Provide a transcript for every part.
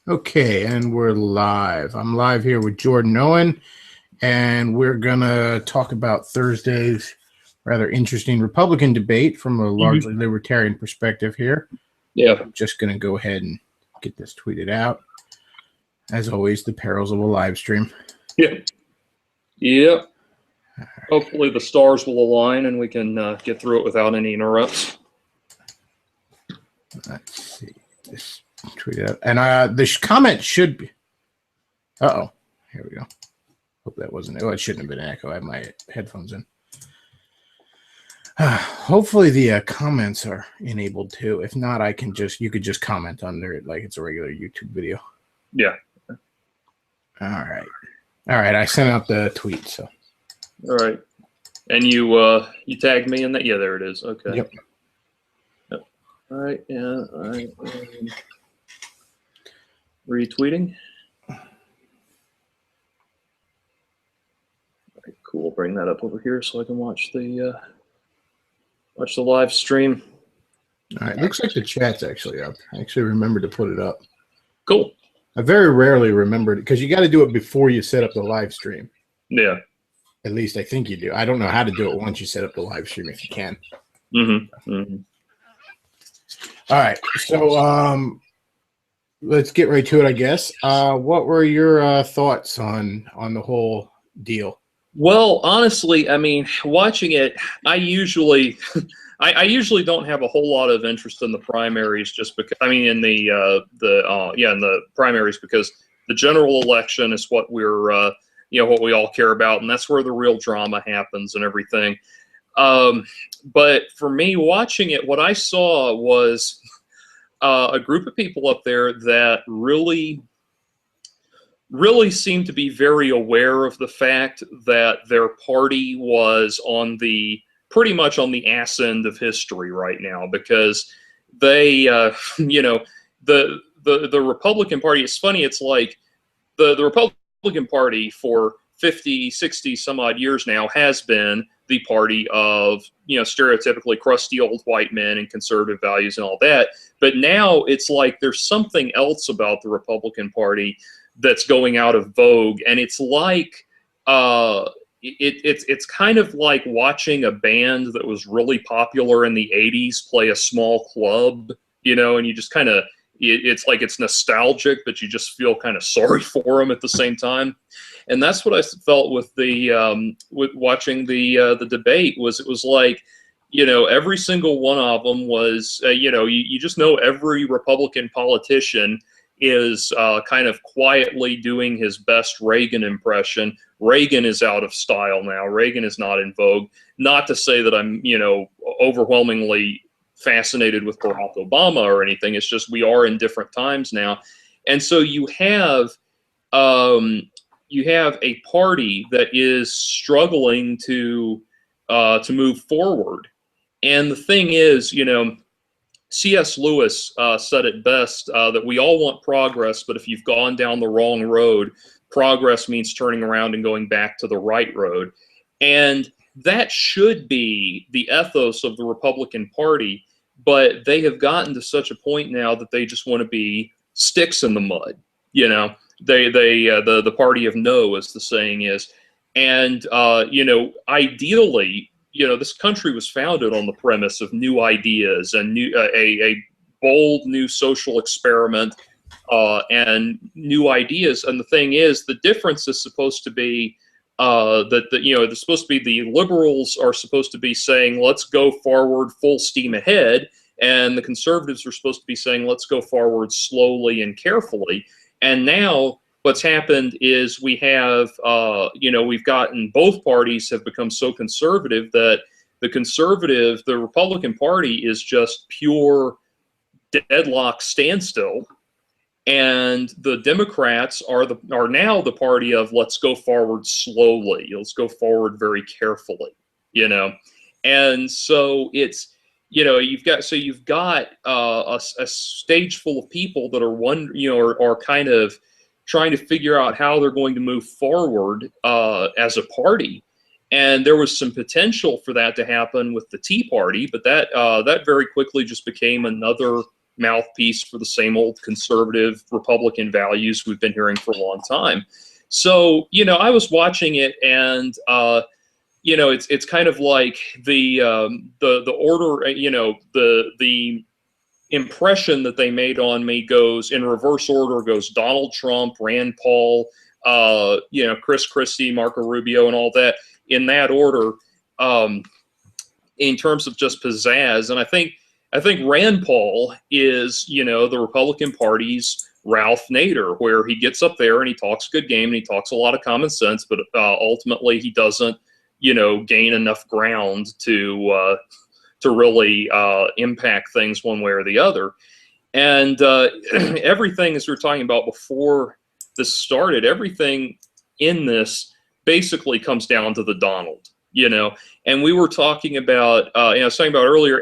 Okay, and we're live. I'm live here with Jordan Owen, and we're going to talk about Thursday's rather interesting Republican debate from a largely libertarian perspective here. Yeah. I'm just going to go ahead and get this tweeted out. As always, the perils of a live stream. Yeah. Yep. Hopefully the stars will align and we can get through it without any interrupts. Let's see. This tweeted out. And the comment should be... Uh-oh. Here we go. Hope that wasn't... Oh, it shouldn't have been an echo. I have my headphones in. Hopefully the comments are enabled too. If not, you could just comment under it like it's a regular YouTube video. Yeah. All right. I sent out the tweet. So. All right. And you tagged me in that. Yeah, there it is. Okay. Yep. All right. Yeah. All right. Retweeting. All right. Cool. Bring that up over here so I can watch the live stream. All right. Looks like the chat's actually up. I actually remembered to put it up. Cool. I very rarely remembered it because you got to do it before you set up the live stream. Yeah. At least I think you do. I don't know how to do it once you set up the live stream if you can. Mm-hmm. Mm-hmm. All right. So let's get right to it, I guess. What were your thoughts on the whole deal? Well, honestly, I mean, watching it, I usually don't have a whole lot of interest in the primaries, just because. I mean, in the primaries, because the general election is what we're what we all care about, and that's where the real drama happens and everything. But for me, watching it, what I saw was a group of people up there that really seemed to be very aware of the fact that their party was pretty much on the ass end of history right now, because they, the Republican Party, it's funny, it's like the Republican Party for 50, 60 some odd years now has been the party of, stereotypically crusty old white men and conservative values and all that. But now it's like there's something else about the Republican Party that's going out of vogue, and it's like it's kind of like watching a band that was really popular in the 80s play a small club, and you just kind of, it's like it's nostalgic, but you just feel kind of sorry for them at the same time. And that's what I felt with with watching the debate. It was like, every single one of them was, you just know every Republican politician is kind of quietly doing his best Reagan impression. Reagan is out of style now. Reagan is not in vogue. Not to say that I'm, overwhelmingly fascinated with Barack Obama or anything. It's just we are in different times now. And so you have a party that is struggling to move forward. And the thing is, C.S. Lewis said it best, that we all want progress, but if you've gone down the wrong road, progress means turning around and going back to the right road. And that should be the ethos of the Republican Party, but they have gotten to such a point now that they just want to be sticks in the mud. The party of no, as the saying is. And, ideally, this country was founded on the premise of new ideas and a bold new social experiment and new ideas. And the thing is, the difference is supposed to be there's supposed to be the liberals are supposed to be saying, let's go forward full steam ahead. And the conservatives are supposed to be saying, let's go forward slowly and carefully. And now what's happened is we have, we've gotten, both parties have become so conservative that the Republican Party is just pure deadlock standstill. And the Democrats are now the party of let's go forward slowly. Let's go forward very carefully, And so it's, you've got a stage full of people that are kind of trying to figure out how they're going to move forward as a party. And there was some potential for that to happen with the Tea Party, but that very quickly just became another mouthpiece for the same old conservative Republican values we've been hearing for a long time. So, I was watching it, and it's kind of like the order, the impression that they made on me goes in reverse order. Goes Donald Trump, Rand Paul, Chris Christie, Marco Rubio, and all that in that order. In terms of just pizzazz, and I think Rand Paul is, the Republican Party's Ralph Nader, where he gets up there and he talks a good game and he talks a lot of common sense, but ultimately he doesn't, gain enough ground to really impact things one way or the other. And everything, as we were talking about before this started, everything in this basically comes down to the Donald. And we were talking about, I was talking about earlier,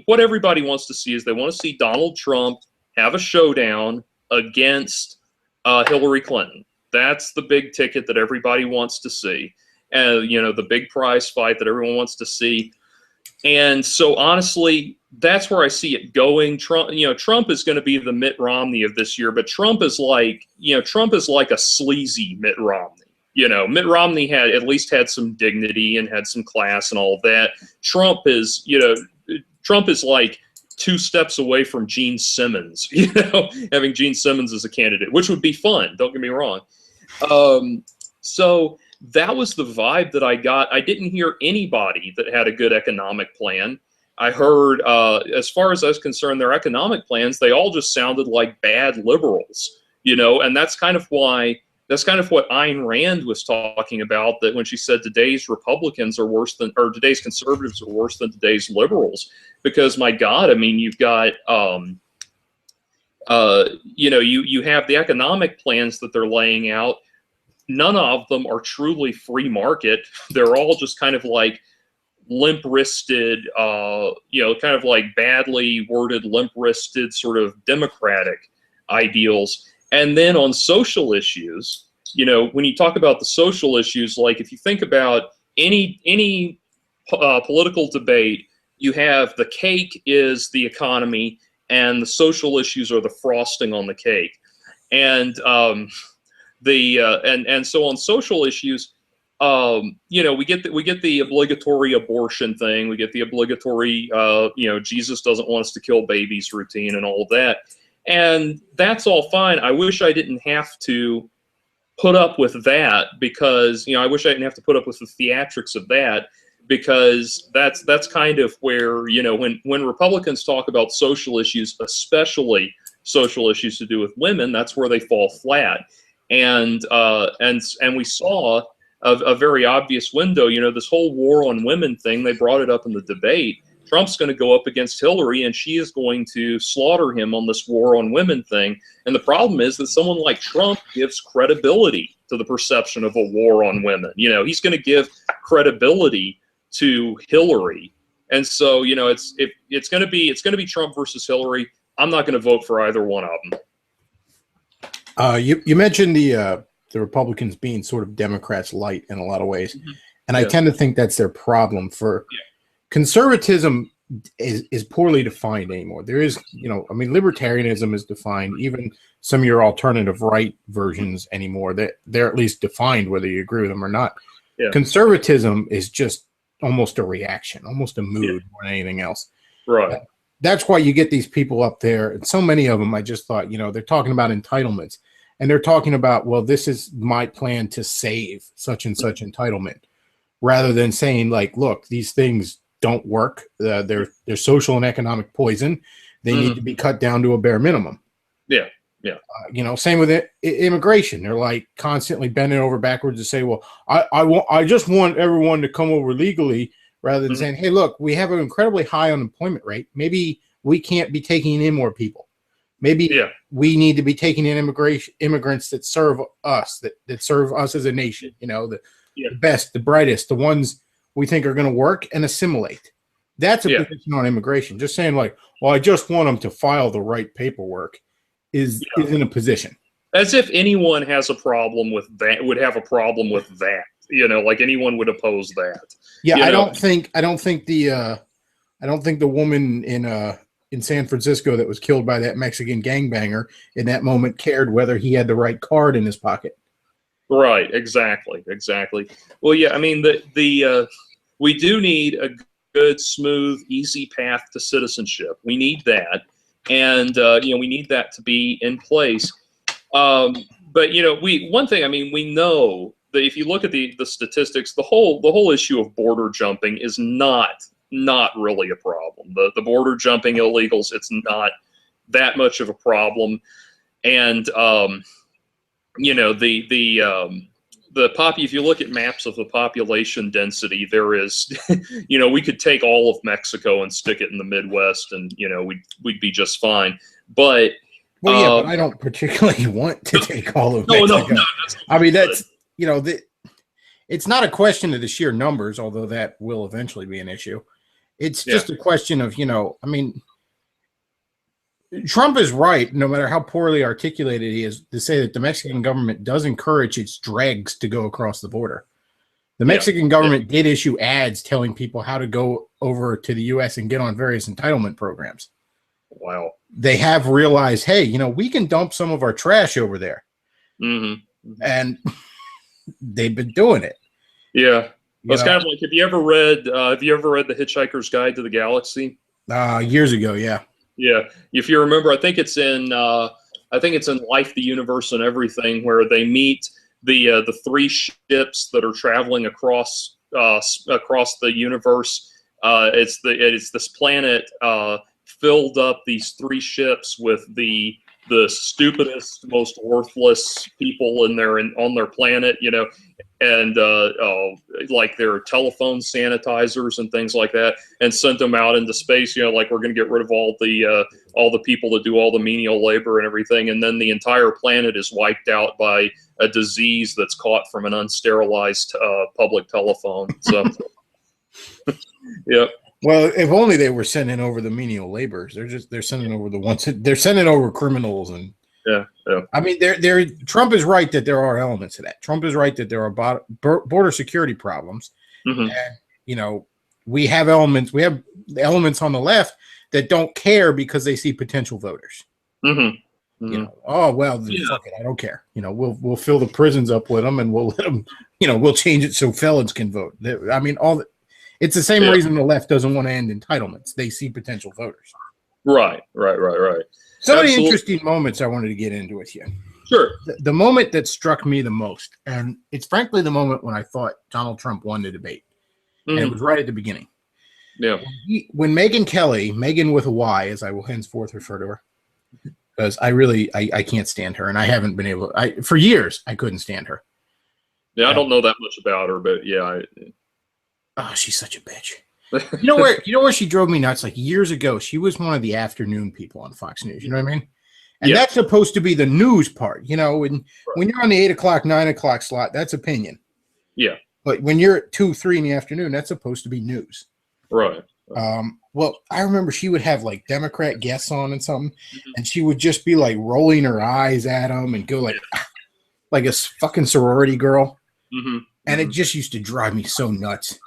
what everybody wants to see is they want to see Donald Trump have a showdown against Hillary Clinton. That's the big ticket that everybody wants to see. The big prize fight that everyone wants to see. And so honestly, that's where I see it going. Trump is going to be the Mitt Romney of this year, but Trump is like a sleazy Mitt Romney. Mitt Romney at least had some dignity and had some class and all of that. Trump is like 2 steps away from Gene Simmons, having Gene Simmons as a candidate, which would be fun. Don't get me wrong. So that was the vibe that I got. I didn't hear anybody that had a good economic plan. I heard, as far as I was concerned, their economic plans, they all just sounded like bad liberals, and that's kind of what Ayn Rand was talking about, that when she said today's Republicans are worse than, or today's conservatives are worse than today's liberals, because my God, I mean, you've got, you have the economic plans that they're laying out. None of them are truly free market. They're all just kind of like limp-wristed, kind of like badly worded, limp-wristed sort of democratic ideals. And then on social issues, when you talk about the social issues, like if you think about any political debate, you have the cake is the economy, and the social issues are the frosting on the cake. And and so on social issues, we get the obligatory abortion thing, we get the obligatory Jesus doesn't want us to kill babies routine and all of that. And that's all fine. I wish I didn't have to put up with that, because I wish I didn't have to put up with the theatrics of that, because that's kind of where when Republicans talk about social issues, especially social issues to do with women, that's where they fall flat. And we saw a very obvious window. This whole war on women thing, they brought it up in the debate. Trump's going to go up against Hillary, and she is going to slaughter him on this war on women thing. And the problem is that someone like Trump gives credibility to the perception of a war on women. He's going to give credibility to Hillary, and so it's going to be Trump versus Hillary. I'm not going to vote for either one of them. You mentioned the Republicans being sort of Democrats light in a lot of ways, and I tend to think that's their problem. Conservatism is poorly defined anymore. There is, libertarianism is defined. Even some of your alternative right versions anymore, they're at least defined, whether you agree with them or not. Yeah. Conservatism is just almost a reaction, almost a mood more than anything else. Right. That's why you get these people up there, and so many of them, I just thought, they're talking about entitlements, and they're talking about, well, this is my plan to save such and such entitlement, rather than saying, like, look, these things don't work. They're social and economic poison. They need to be cut down to a bare minimum. Yeah. Same with immigration. They're like constantly bending over backwards to say, well, I just want everyone to come over legally, rather than saying, hey, look, we have an incredibly high unemployment rate. Maybe we can't be taking in more people. Maybe we need to be taking in immigrants that serve us, that serve us as a nation. The best, the brightest, the ones we think are going to work and assimilate. That's a position on immigration. Just saying, like, well, I just want them to file the right paperwork isn't a position. As if anyone has a problem with that, would have a problem with that. Like anyone would oppose that. Yeah, I don't think the woman in in San Francisco that was killed by that Mexican gangbanger in that moment cared whether he had the right card in his pocket. Right. Exactly. Well, yeah. I mean, we do need a good, smooth, easy path to citizenship. We need that, and we need that to be in place. But one thing. I mean, we know that if you look at the statistics, the whole issue of border jumping is not really a problem. The border jumping illegals, it's not that much of a problem, and if you look at maps of the population density, there is, we could take all of Mexico and stick it in the Midwest, and we'd be just fine. But but I don't particularly want to take all of Mexico. No. I mean, that's it's not a question of the sheer numbers, although that will eventually be an issue. It's just a question of, I mean, Trump is right, no matter how poorly articulated he is, to say that the Mexican government does encourage its dregs to go across the border. The Mexican government did issue ads telling people how to go over to the U.S. and get on various entitlement programs. Wow. They have realized, hey, we can dump some of our trash over there. Mm-hmm. And they've been doing it. Yeah. It's kind of like, have you ever read The Hitchhiker's Guide to the Galaxy? Years ago, yeah. Yeah, if you remember, I think it's in Life, the Universe, and Everything, where they meet the three ships that are traveling across the universe. It's this planet filled up, these three ships with the stupidest, most worthless people on their planet, and like their telephone sanitizers and things like that, and sent them out into space. Like, we're going to get rid of all the people that do all the menial labor and everything, and then the entire planet is wiped out by a disease that's caught from an unsterilized public telephone. So, yeah. Well, if only they were sending over the menial laborers. They're sending over they're sending over criminals and. Yeah. I mean, Trump is right that there are elements of that. Trump is right that there are border security problems. Mm-hmm. And, we have elements on the left that don't care because they see potential voters. Mm-hmm. Mm-hmm. Fuck it, I don't care. We'll fill the prisons up with them, and we'll let them. We'll change it so felons can vote. I mean, it's the same reason the left doesn't want to end entitlements. They see potential voters. Right. Some of the interesting moments I wanted to get into with you. Sure. The moment that struck me the most, and it's frankly the moment when I thought Donald Trump won the debate, and it was right at the beginning. Yeah. When Megyn Kelly, Megan with a Y, as I will henceforth refer to her, because I can't stand her, and I haven't been able. For years I couldn't stand her. Yeah, I don't know that much about her, but yeah. She's such a bitch. You know where she drove me nuts? Like years ago, she was one of the afternoon people on Fox News. You know what I mean? And that's supposed to be the news part. When you're on the 8 o'clock, 9 o'clock slot, that's opinion. Yeah. But when you're at 2, 3 in the afternoon, that's supposed to be news. Right. Well, I remember she would have like Democrat guests on and something, and she would just be like rolling her eyes at them and go like a fucking sorority girl. Mm-hmm. And it just used to drive me so nuts.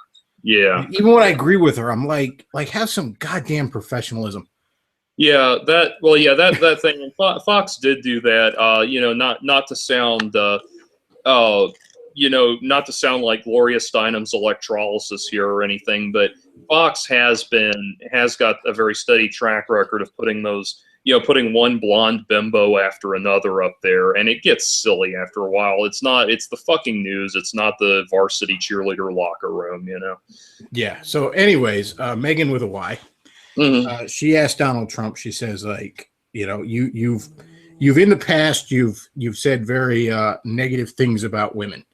Yeah. Even when I agree with her, I'm like have some goddamn professionalism. Yeah, that thing. And Fox did do that. Not to sound, not to sound like Gloria Steinem's electrolysis here or anything, but Fox has got a very steady track record of putting one blonde bimbo after another up there, and it gets silly after a while. It's the fucking news. It's not the varsity cheerleader locker room, Yeah. So anyways, Megan with a Y, she asked Donald Trump, she says, like, you've in the past, you've said very negative things about women.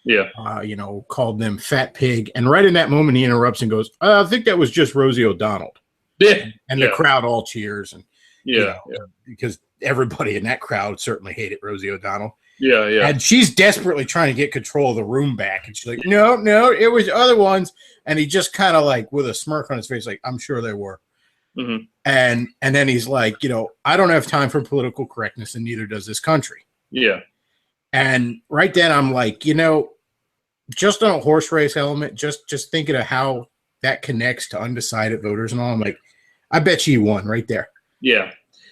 Yeah. Called them fat pig. And right in that moment, he interrupts and goes, I think that was just Rosie O'Donnell. Yeah. And the crowd all cheers. And yeah, because everybody in that crowd certainly hated Rosie O'Donnell. Yeah. And she's desperately trying to get control of the room back. And she's like, no, it was other ones. And he just kind of like with a smirk on his face, like, I'm sure there were. Mm-hmm. And then he's like, I don't have time for political correctness, and neither does this country. Yeah. And right then I'm like, just on a horse race element, just thinking of how that connects to undecided voters and all, I'm like, I bet you won right there. Yeah.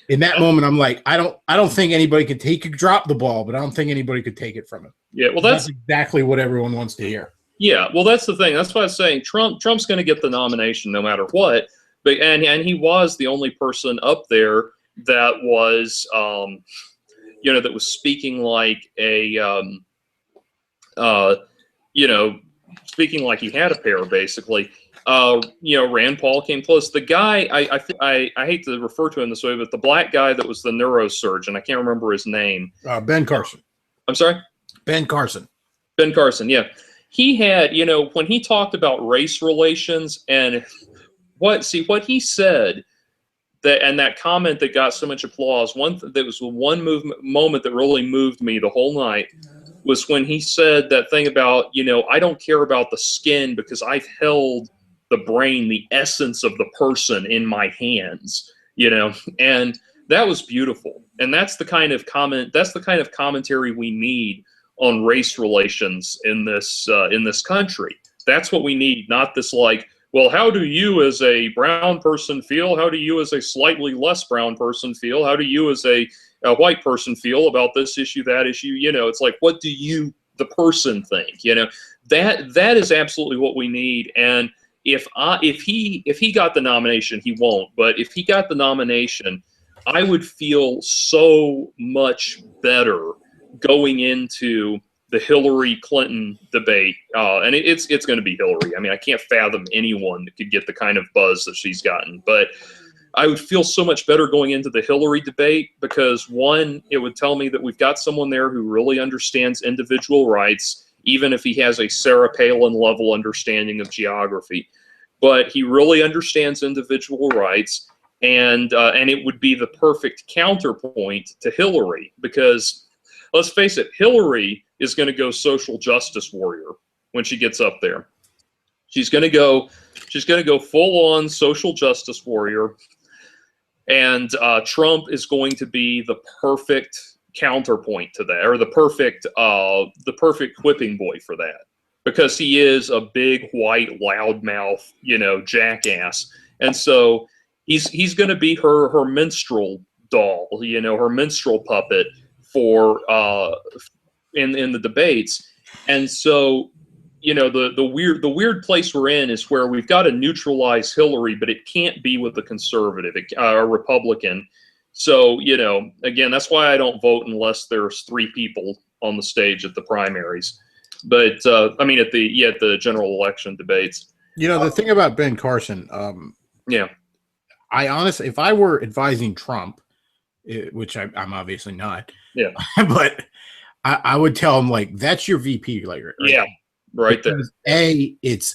In that moment, I'm like, I don't think anybody could take. He could drop the ball, but I don't think anybody could take it from him. Yeah. Well, that's exactly what everyone wants to hear. Yeah. Well, that's the thing. That's why I was saying Trump's going to get the nomination no matter what. But and he was the only person up there that was, that was speaking like a, speaking like he had a pair, basically. Rand Paul came close. The guy, I hate to refer to him this way, but the black guy that was the neurosurgeon, I can't remember his name. Ben Carson. I'm sorry? Ben Carson. Ben Carson, yeah. He had, when he talked about race relations and what he said, that comment that got so much applause, there was one moment that really moved me the whole night, was when he said that thing about, I don't care about the skin because I've held the brain, the essence of the person in my hands, and that was beautiful. And that's the kind of commentary we need on race relations in this country. That's what we need, not this like, well, how do you as a brown person feel? How do you as a slightly less brown person feel? How do you as a white person feel about this issue, that issue? It's like, what do you, the person, think? That is absolutely what we need. And if he got the nomination, he won't. But if he got the nomination, I would feel so much better going into the Hillary Clinton debate, and it's going to be Hillary. I mean, I can't fathom anyone that could get the kind of buzz that she's gotten. But I would feel so much better going into the Hillary debate because, one, it would tell me that we've got someone there who really understands individual rights, even if he has a Sarah Palin level understanding of geography. But he really understands individual rights, and it would be the perfect counterpoint to Hillary because, let's face it, Hillary is going to go social justice warrior when she gets up there. She's going to go full on social justice warrior, and Trump is going to be the perfect counterpoint to that, or the perfect whipping boy for that, because he is a big white loudmouth, jackass, and so he's going to be her minstrel doll, her minstrel puppet for in the debates. And so the weird place we're in is where we've got to neutralize Hillary, but it can't be with a conservative, a Republican. So again, that's why I don't vote unless there's 3 people on the stage at the primaries. But I mean at the general election debates. The thing about Ben Carson, I honestly, if I were advising Trump, which I'm obviously not. Yeah. But I would tell him, like, that's your VP. Like, yeah, right because there.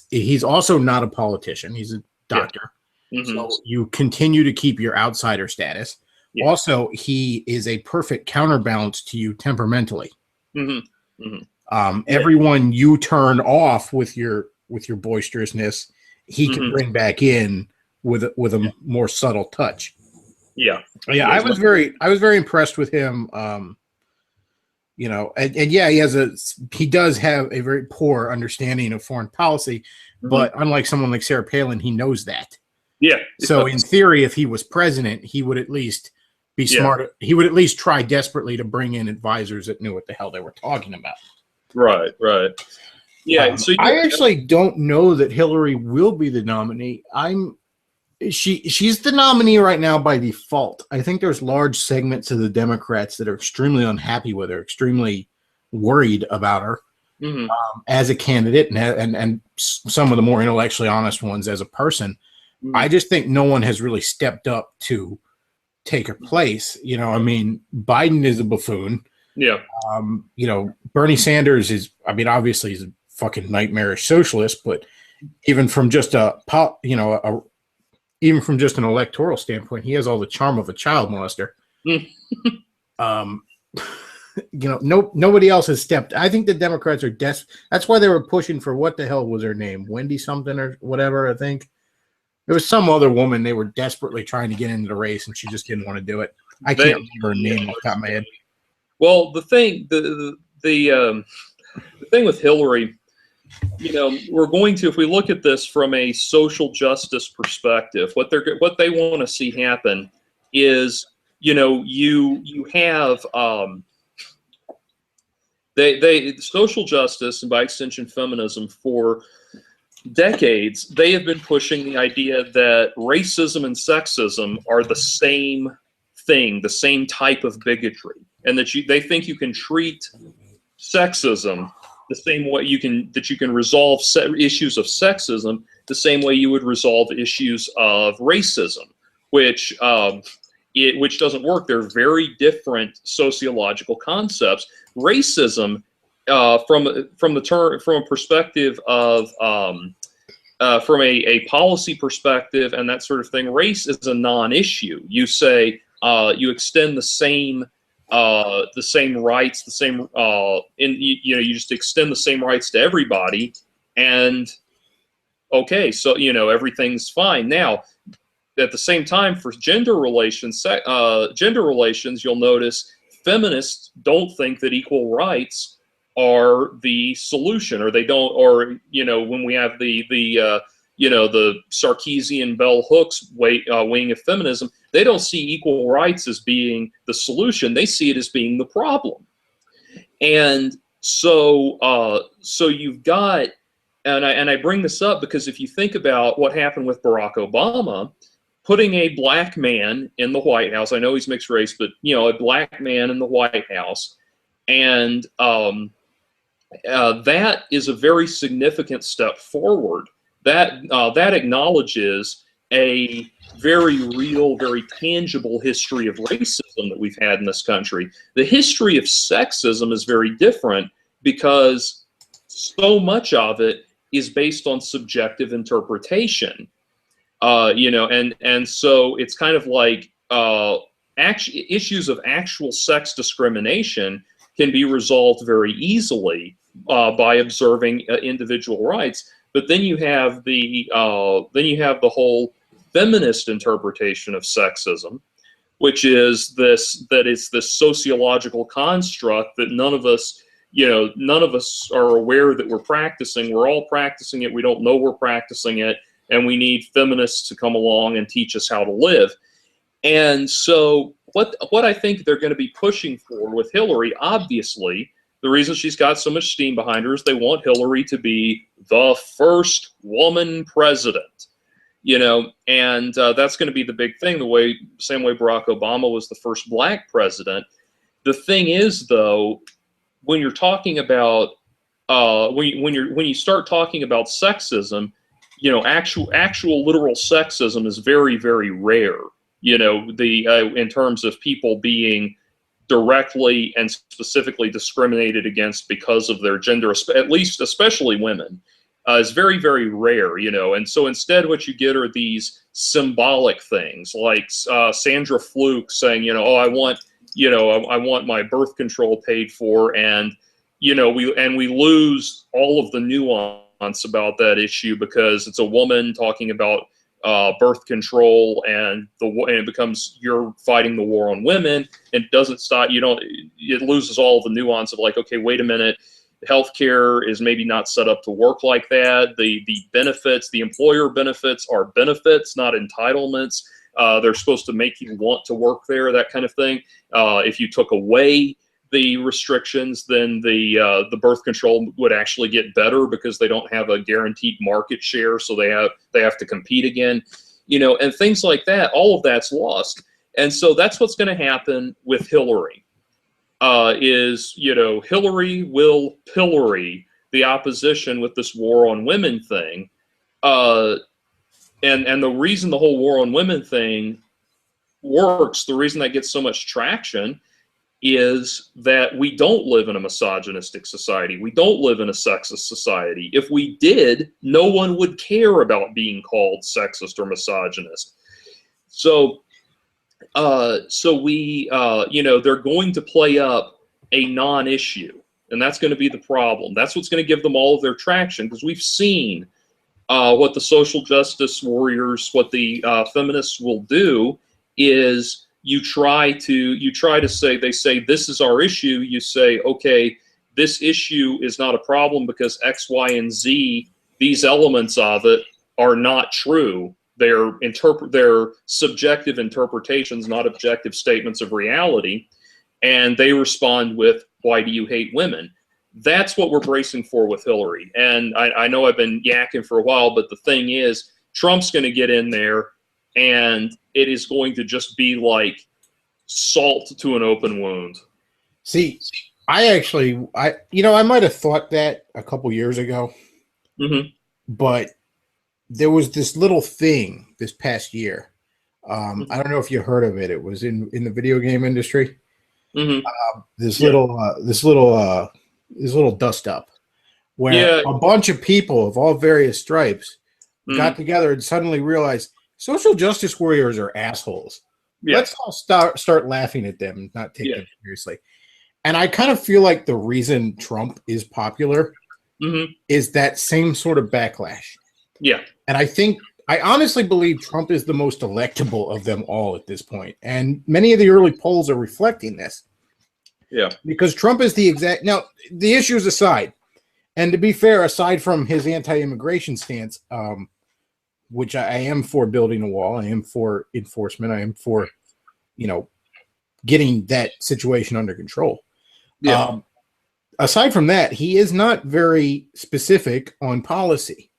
He's also not a politician. He's a doctor. Yeah. Mm-hmm. So you continue to keep your outsider status. Yeah. Also, he is a perfect counterbalance to you temperamentally. Mm-hmm. Mm-hmm. Everyone you turn off with your boisterousness, he can bring back in with a more subtle touch. Yeah. Yeah, I was very impressed with him. He does have a very poor understanding of foreign policy, but unlike someone like Sarah Palin, he knows that. Yeah. So in theory, if he was president, he would at least be smart. He would at least try desperately to bring in advisors that knew what the hell they were talking about. Right. Yeah. I actually don't know that Hillary will be the nominee. She's the nominee right now by default. I think there's large segments of the Democrats that are extremely unhappy with her, extremely worried about her as a candidate, and some of the more intellectually honest ones as a person. Mm-hmm. I just think no one has really stepped up to take her place. I mean, Biden is a buffoon. Yeah. Bernie Sanders is, I mean, obviously he's a fucking nightmarish socialist, but even from just even from just an electoral standpoint, he has all the charm of a child molester. Nobody else has stepped. I think the Democrats are that's why they were pushing for, what the hell was her name? Wendy something or whatever, I think. There was some other woman they were desperately trying to get into the race, and she just didn't want to do it. I can't remember her name off the top of my head. Well, the thing with Hillary, we're going to, if we look at this from a social justice perspective, what they want to see happen is, you have social justice, and by extension feminism, for decades they have been pushing the idea that racism and sexism are the same thing, the same type of bigotry, and that they think you can treat sexism the same way you can resolve issues of sexism the same way you would resolve issues of racism, which doesn't work. They're very different sociological concepts. Racism, from a perspective of from a policy perspective and that sort of thing, race is a non-issue. You say you extend the same rights, you just extend the same rights to everybody, and okay, so everything's fine. Now, at the same time, for gender relations, you'll notice feminists don't think that equal rights are the solution, or they don't, or when we have the Sarkeesian bell hooks wing of feminism, they don't see equal rights as being the solution. They see it as being the problem. And so you've got, and I bring this up because if you think about what happened with Barack Obama, putting a black man in the White House, I know he's mixed race, but a black man in the White House, and that is a very significant step forward. That acknowledges a very real, very tangible history of racism that we've had in this country. The history of sexism is very different because so much of it is based on subjective interpretation. And so it's kind of like issues of actual sex discrimination can be resolved very easily by observing individual rights. But then you have the whole feminist interpretation of sexism, which is this sociological construct that none of us are aware that we're practicing. We're all practicing it. We don't know we're practicing it, and we need feminists to come along and teach us how to live. And so what I think they're going to be pushing for with Hillary, obviously, the reason she's got so much steam behind her is they want Hillary to be the first woman president, and that's going to be the big thing, same way Barack Obama was the first black president. The thing is, though, when you're talking about when you start talking about sexism, actual literal sexism is very, very rare. In terms of people being directly and specifically discriminated against because of their gender, at least especially women, is very, very rare. And so instead what you get are these symbolic things like Sandra Fluke saying, I want my birth control paid for, and we lose all of the nuance about that issue because it's a woman talking about birth control, and it becomes you're fighting the war on women, and it doesn't stop. It loses all the nuance of like, okay, wait a minute, healthcare is maybe not set up to work like that. The benefits, the employer benefits, are benefits, not entitlements. They're supposed to make you want to work there, that kind of thing. If you took away the restrictions, then the birth control would actually get better because they don't have a guaranteed market share, so they have to compete again, and things like that. All of that's lost, and so that's what's going to happen with Hillary. Hillary will pillory the opposition with this war on women thing, and the reason the whole war on women thing works, the reason that gets so much traction, is that we don't live in a misogynistic society. We don't live in a sexist society. If we did, no one would care about being called sexist or misogynist. So they're going to play up a non-issue, and that's going to be the problem. That's what's going to give them all of their traction, because we've seen what the social justice warriors, what the feminists will do is you try to say, they say, this is our issue. You say, okay, this issue is not a problem because X, Y, and Z, these elements of it are not true. They're subjective interpretations, not objective statements of reality. And they respond with, why do you hate women? That's what we're bracing for with Hillary. And I know I've been yakking for a while, but the thing is, Trump's going to get in there, and it is going to just be like salt to an open wound. See, I might have thought that a couple years ago, but there was this little thing this past year. I don't know if you heard of it. It was in the video game industry. This little dust up where a bunch of people of all various stripes got together and suddenly realized social justice warriors are assholes. Let's all start laughing at them and not take them seriously. And I kind of feel like the reason Trump is popular is that same sort of backlash. Yeah. And I honestly believe Trump is the most electable of them all at this point. And many of the early polls are reflecting this. Yeah. Because Trump is now, the issues aside, and to be fair, aside from his anti-immigration stance, which I am for building a wall, I am for enforcement, I am for, getting that situation under control. Yeah. Aside from that, he is not very specific on policy.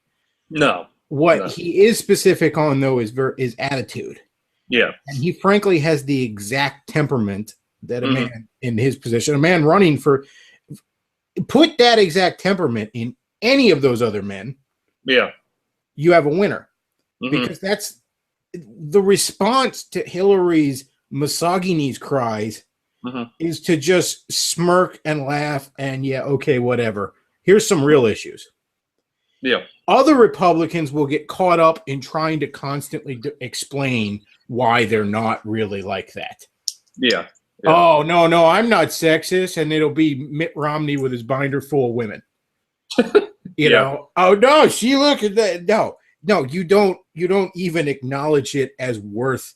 No. What he is specific on, though, is attitude. Yeah. And he frankly has the exact temperament that a man in his position, a man running for, put that exact temperament in any of those other men. Yeah. You have a winner. Because that's the response to Hillary's misogyny cries is to just smirk and laugh and okay, whatever. Here's some real issues. Yeah. Other Republicans will get caught up in trying to constantly explain why they're not really like that. Yeah. Oh, no, I'm not sexist. And it'll be Mitt Romney with his binder full of women. You know, oh, no, she look at that. No, you don't even acknowledge it as worth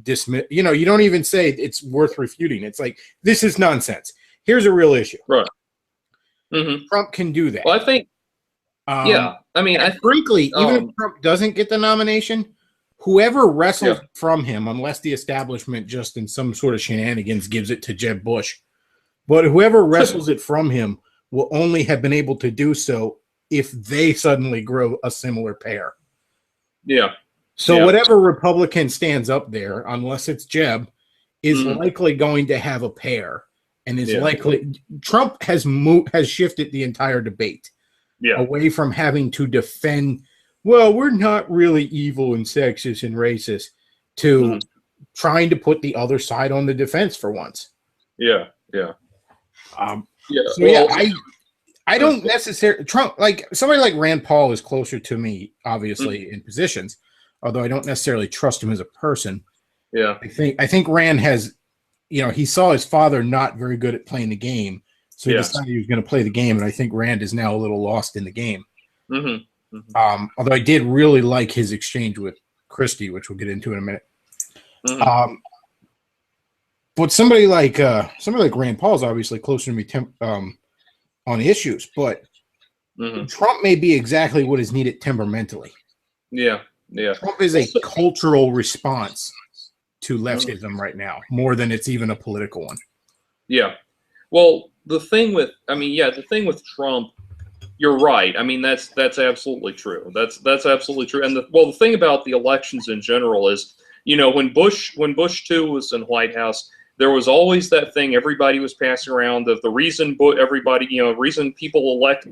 dismiss. You don't even say it's worth refuting. It's like, this is nonsense. Here's a real issue. Right. Trump can do that. Well, I think, frankly, even if Trump doesn't get the nomination, whoever wrestles from him, unless the establishment just in some sort of shenanigans gives it to Jeb Bush, but whoever wrestles it from him will only have been able to do so if they suddenly grow a similar pair. Yeah. So whatever Republican stands up there, unless it's Jeb, is likely going to have a pair, and is likely. Trump has shifted the entire debate away from having to defend. Well, we're not really evil and sexist and racist, to trying to put the other side on the defense for once. Yeah. I don't necessarily Trump, like somebody like Rand Paul is closer to me, obviously, in positions, although I don't necessarily trust him as a person. Yeah. I think Rand has, he saw his father not very good at playing the game, so he decided he was going to play the game, and I think Rand is now a little lost in the game. Although I did really like his exchange with Christie, which we'll get into in a minute. But somebody like Rand Paul is obviously closer to me on issues, but Trump may be exactly what is needed temperamentally. Yeah. Trump is a cultural response to leftism right now, more than it's even a political one. Yeah. Well, the thing with Trump, you're right. I mean, that's absolutely true. That's absolutely true. And the thing about the elections in general is, when Bush 2 was in White House, there was always that thing everybody was passing around of the reason reason people elect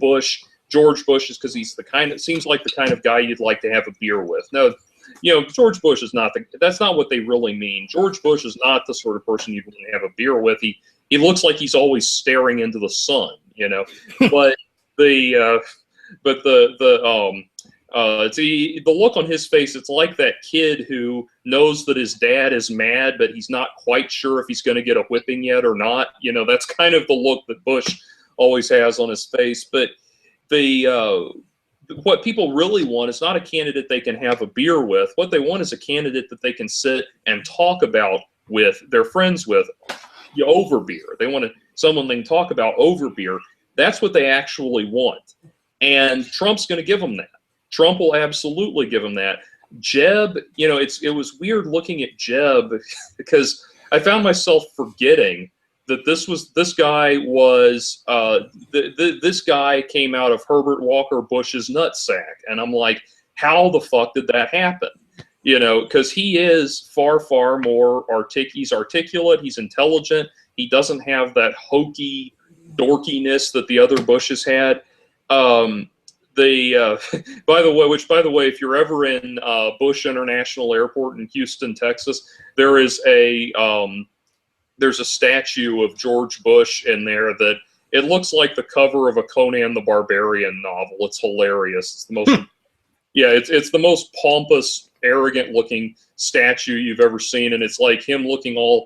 George Bush is because he's seems like the kind of guy you'd like to have a beer with. No, George Bush is not that's not what they really mean. George Bush is not the sort of person you'd want to have a beer with. He looks like he's always staring into the sun, but the look on his face, it's like that kid who knows that his dad is mad, but he's not quite sure if he's going to get a whipping yet or not. That's kind of the look that Bush always has on his face. But what people really want is not a candidate they can have a beer with. What they want is a candidate that they can sit and talk about with their friends with over beer. They want someone they can talk about over beer. That's what they actually want. And Trump's going to give them that. Trump will absolutely give them that. Jeb, it was weird looking at Jeb because I found myself forgetting that this guy came out of Herbert Walker Bush's nutsack, and I'm like, how the fuck did that happen? Because he is far, far more he's articulate, he's intelligent, he doesn't have that hokey dorkiness that the other Bushes had. By the way, if you're ever in Bush International Airport in Houston, Texas, there's a statue of George Bush in there that it looks like the cover of a Conan the Barbarian novel. It's hilarious. It's the most, it's the most pompous, arrogant-looking statue you've ever seen, and it's like him looking all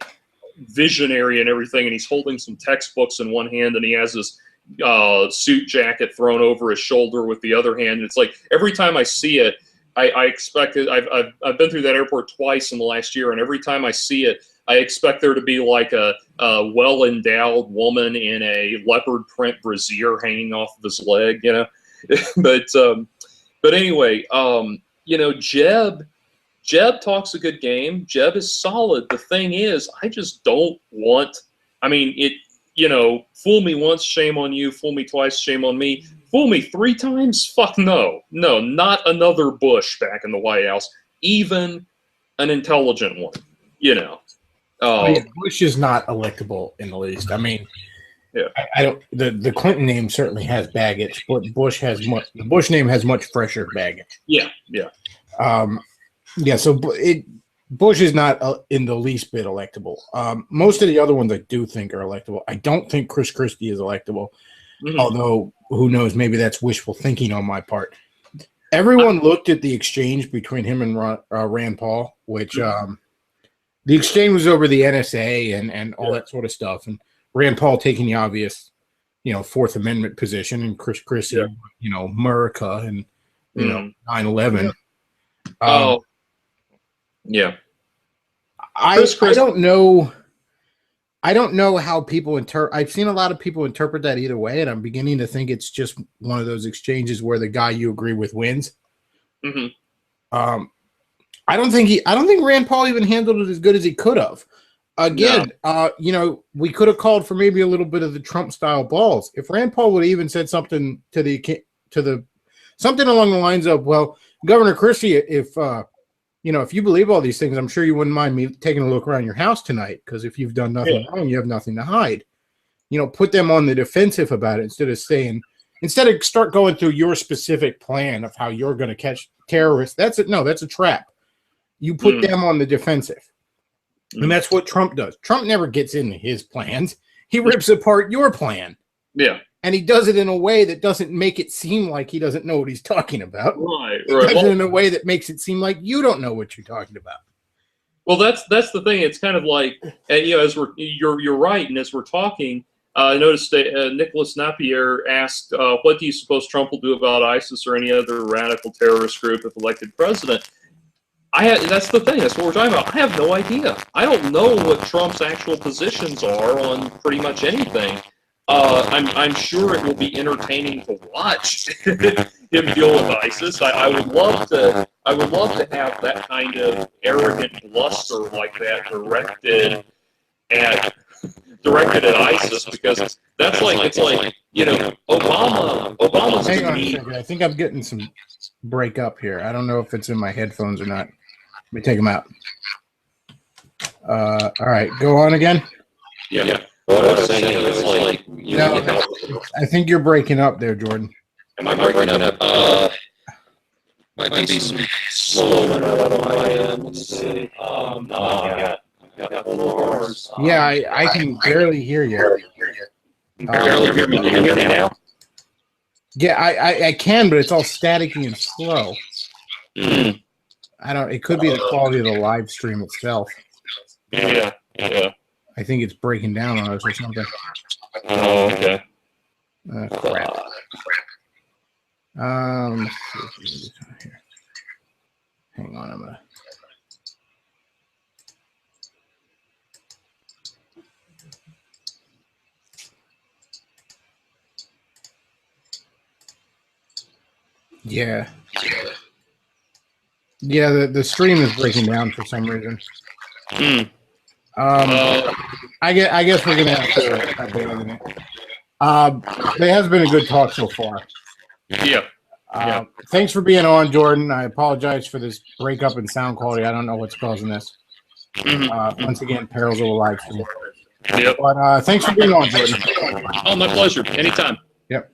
visionary and everything, and he's holding some textbooks in one hand, and he has his suit jacket thrown over his shoulder with the other hand. And it's like every time I see it, I expect it. I've been through that airport twice in the last year, and every time I see it, I expect there to be like a well-endowed woman in a leopard print brassiere hanging off of his leg, but anyway, Jeb talks a good game. Jeb is solid. The thing is, I just don't want. I mean, fool me once, shame on you. Fool me twice, shame on me. Fool me 3 times? Fuck no. No, not another Bush back in the White House. Even an intelligent one, Bush is not electable in the least. I mean, yeah. I don't. The Clinton name certainly has baggage, but the Bush name has much fresher baggage. Yeah. So Bush is not in the least bit electable. Most of the other ones I do think are electable. I don't think Chris Christie is electable, although who knows? Maybe that's wishful thinking on my part. Everyone looked at the exchange between him and Rand Paul, which the exchange was over the NSA and all that sort of stuff, and Rand Paul taking the obvious, Fourth Amendment position, and Chris Christie, America and 9/11. Yeah. I don't know. I don't know how people interpret. I've seen a lot of people interpret that either way, and I'm beginning to think it's just one of those exchanges where the guy you agree with wins. I don't think Rand Paul even handled it as good as he could have. Again, we could have called for maybe a little bit of the Trump style balls. If Rand Paul would have even said something something along the lines of, well, Governor Christie, if you believe all these things, I'm sure you wouldn't mind me taking a look around your house tonight, because if you've done nothing wrong, you have nothing to hide. Put them on the defensive about it instead of start going through your specific plan of how you're going to catch terrorists. That's a trap. You put them on the defensive. And that's what Trump does. Trump never gets into his plans. He rips apart your plan. Yeah. And he does it in a way that doesn't make it seem like he doesn't know what he's talking about. Right. He does it in a way that makes it seem like you don't know what you're talking about. Well, that's the thing. It's kind of like, as you're right, and as we're talking, I noticed that Nicholas Napier asked, "What do you suppose Trump will do about ISIS or any other radical terrorist group if elected president?" That's the thing. That's what we're talking about. I have no idea. I don't know what Trump's actual positions are on pretty much anything. I'm sure it will be entertaining to watch him deal with ISIS. I would love to have that kind of arrogant bluster like that directed at ISIS, because that's like Obama's. Hang on a second. I think I'm getting some break up here. I don't know if it's in my headphones or not. Let me take them out. All right, go on again. Yeah. What I was saying is I think you're breaking up there, Jordan. Am I breaking up? Might be some slow on my end. Let's see. I've got Yeah, I can barely hear you. Barely hear me. Can you hear me now? Yeah, I can, but it's all staticky and slow. It could be the quality of the live stream itself. Yeah. I think it's breaking down on us or something. Oh, okay. Crap. Let's see if we can do something here. Hang on, I'm gonna. Yeah. Yeah, the stream is breaking down for some reason. I guess we're gonna have to abandon it. It has been a good talk so far. Yeah. Thanks for being on, Jordan. I apologize for this breakup in sound quality. I don't know what's causing this. Once again, perils of a live stream. Yep. But thanks for being on, Jordan. Oh, my pleasure. Anytime. Yep.